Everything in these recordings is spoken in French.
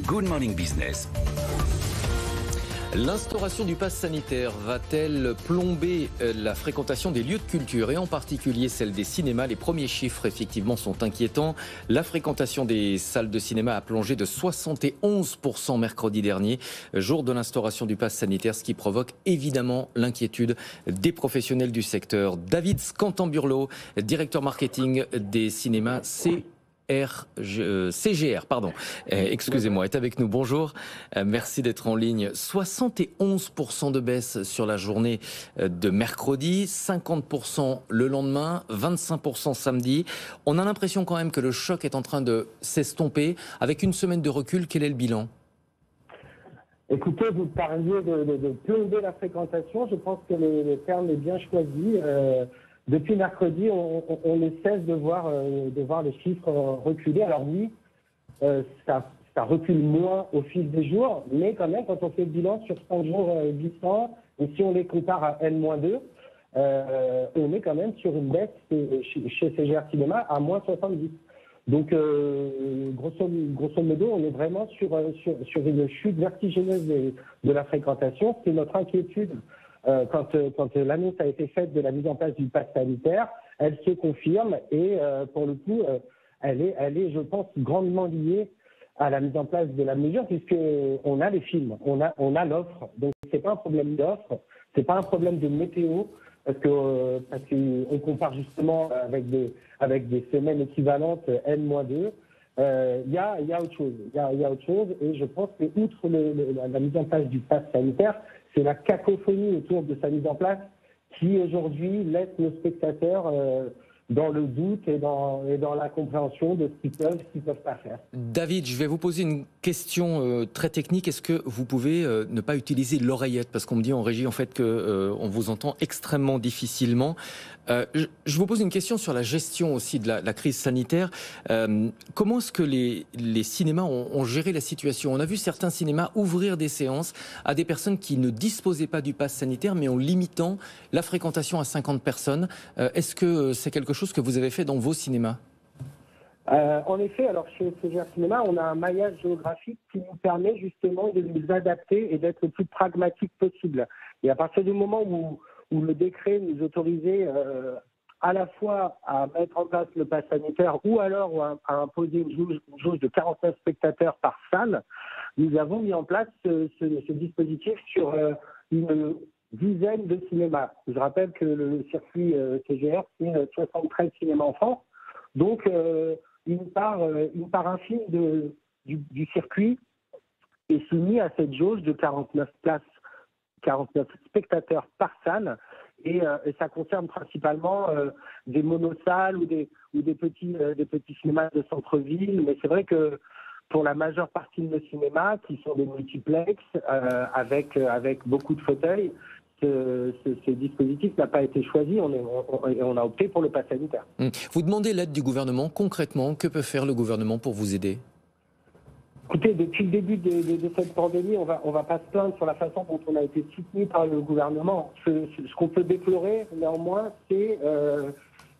Good Morning Business. L'instauration du pass sanitaire va-t-elle plomber la fréquentation des lieux de culture et en particulier celle des cinémas? Les premiers chiffres effectivement sont inquiétants. La fréquentation des salles de cinéma a plongé de 71% mercredi dernier, jour de l'instauration du pass sanitaire, ce qui provoque évidemment l'inquiétude des professionnels du secteur. David Scantamburlo, directeur marketing des cinémas CGR, excusez-moi, est avec nous. Bonjour, merci d'être en ligne. 71% de baisse sur la journée de mercredi, 50% le lendemain, 25% samedi. On a l'impression quand même que le choc est en train de s'estomper. Avec une semaine de recul, quel est le bilan ? Écoutez, vous parliez de plomber la fréquentation. Je pense que le terme est bien choisi. Depuis mercredi, on ne cesse de voir les chiffres reculer. Alors oui, ça recule moins au fil des jours, mais quand même, quand on fait le bilan sur 5 jours glissants, et si on les compare à N-2, on est quand même sur une baisse chez CGR Cinéma à moins 70. Donc, grosso modo, on est vraiment sur une chute vertigineuse de la fréquentation. C'est notre inquiétude. Quand l'annonce a été faite de la mise en place du pass sanitaire, elle se confirme et pour le coup, elle est, je pense, grandement liée à la mise en place de la mesure puisque on a les films, on a l'offre. Donc c'est pas un problème d'offre, c'est pas un problème de météo parce qu'on compare justement avec des semaines équivalentes N-2. Il y a autre chose. Il y a autre chose et je pense que outre la mise en place du pass sanitaire, c'est la cacophonie autour de sa mise en place qui aujourd'hui laisse nos spectateurs dans le doute et dans l'incompréhension de ce qu'ils peuvent pas faire. David, je vais vous poser une question très technique. Est-ce que vous pouvez ne pas utiliser l'oreillette? Parce qu'on me dit en régie en fait que on vous entend extrêmement difficilement. Je vous pose une question sur la gestion aussi de la crise sanitaire. Comment est-ce que les cinémas ont géré la situation? On a vu certains cinémas ouvrir des séances à des personnes qui ne disposaient pas du pass sanitaire, mais en limitant la fréquentation à 50 personnes. Est-ce que c'est quelque chose que vous avez fait dans vos cinémas? En effet, alors chez CGR Cinéma, on a un maillage géographique qui nous permet justement de nous adapter et d'être le plus pragmatique possible. Et à partir du moment où le décret nous autorisait à la fois à mettre en place le pass sanitaire ou alors à imposer une jauge de 49 spectateurs par salle, nous avons mis en place ce dispositif sur une dizaine de cinémas. Je rappelle que le circuit CGR, c'est 73 cinémas en France. Donc, une part infime du circuit est soumise à cette jauge de 49 places, 49 spectateurs par salle. Et ça concerne principalement des monosalles ou des petits cinémas de centre-ville. Mais c'est vrai que pour la majeure partie de nos cinémas, qui sont des multiplex avec beaucoup de fauteuils, ce dispositif n'a pas été choisi. On a opté pour le pass sanitaire. Vous demandez l'aide du gouvernement. Concrètement, que peut faire le gouvernement pour vous aider? Écoutez, depuis le début de cette pandémie, on va pas se plaindre sur la façon dont on a été soutenu par le gouvernement. Ce qu'on peut déplorer, néanmoins, c'est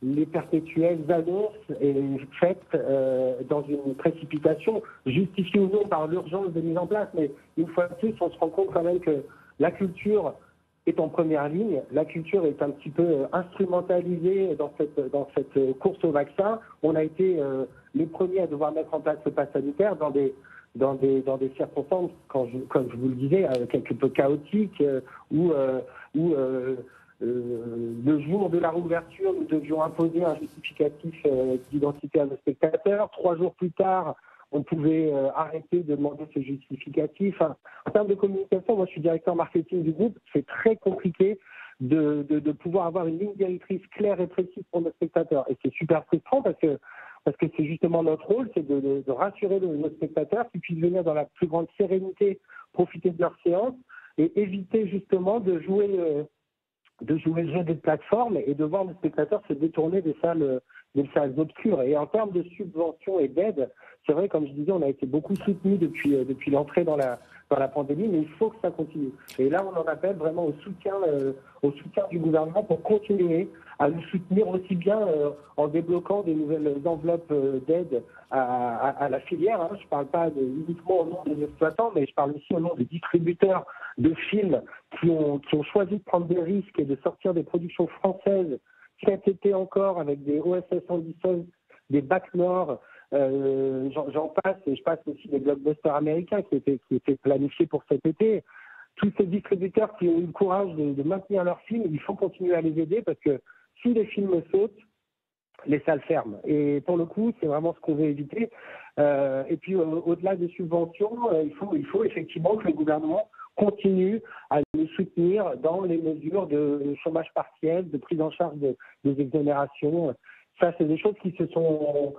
les perpétuelles annonces faites dans une précipitation, justifiée ou non par l'urgence de mise en place. Mais une fois de plus, on se rend compte quand même que la culture est en première ligne. La culture est un petit peu instrumentalisée dans cette course au vaccin. On a été les premiers à devoir mettre en place le pass sanitaire dans des circonstances, comme je vous le disais, quelque peu chaotiques, où le jour de la réouverture, nous devions imposer un justificatif d'identité à nos spectateurs. 3 jours plus tard, on pouvait arrêter de demander ce justificatif. En termes de communication, moi je suis directeur marketing du groupe, c'est très compliqué de pouvoir avoir une ligne directrice claire et précise pour nos spectateurs. Et c'est super frustrant parce que c'est justement notre rôle, c'est de rassurer nos spectateurs qui puissent venir dans la plus grande sérénité, profiter de leur séance et éviter justement de jouer le jeu des plateformes et de voir nos spectateurs se détourner des salles obscures. Et en termes de subventions et d'aide, c'est vrai, comme je disais, on a été beaucoup soutenus depuis l'entrée dans la pandémie, mais il faut que ça continue. Et là, on en appelle vraiment au soutien du gouvernement pour continuer à nous soutenir aussi bien en débloquant des nouvelles enveloppes d'aide à la filière. Hein. Je ne parle pas uniquement au nom des exploitants, mais je parle aussi au nom des distributeurs de films qui ont choisi de prendre des risques et de sortir des productions françaises cet été encore avec des OSS 117, des Bac Nord, j'en passe, et je passe aussi des blockbusters américains qui étaient planifiés pour cet été. Tous ces distributeurs qui ont eu le courage de maintenir leurs films, il faut continuer à les aider parce que si les films sautent, les salles ferment. Et pour le coup, c'est vraiment ce qu'on veut éviter. Et puis, au-delà des subventions, il faut effectivement que le gouvernement continue à nous soutenir dans les mesures de chômage partiel, de prise en charge des exonérations. Ça, c'est des choses qui se sont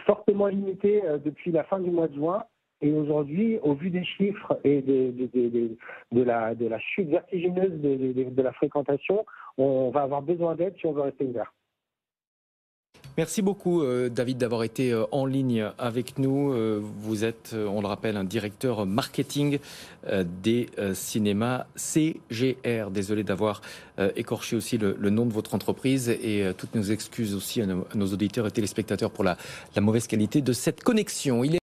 fortement limitées depuis la fin du mois de juin. Et aujourd'hui, au vu des chiffres et de la chute vertigineuse de la fréquentation, on va avoir besoin d'aide si on veut rester ouvert. Merci beaucoup David d'avoir été en ligne avec nous. Vous êtes, on le rappelle, un directeur marketing des cinémas CGR. Désolé d'avoir écorché aussi le nom de votre entreprise et toutes nos excuses aussi à nos auditeurs et téléspectateurs pour la mauvaise qualité de cette connexion.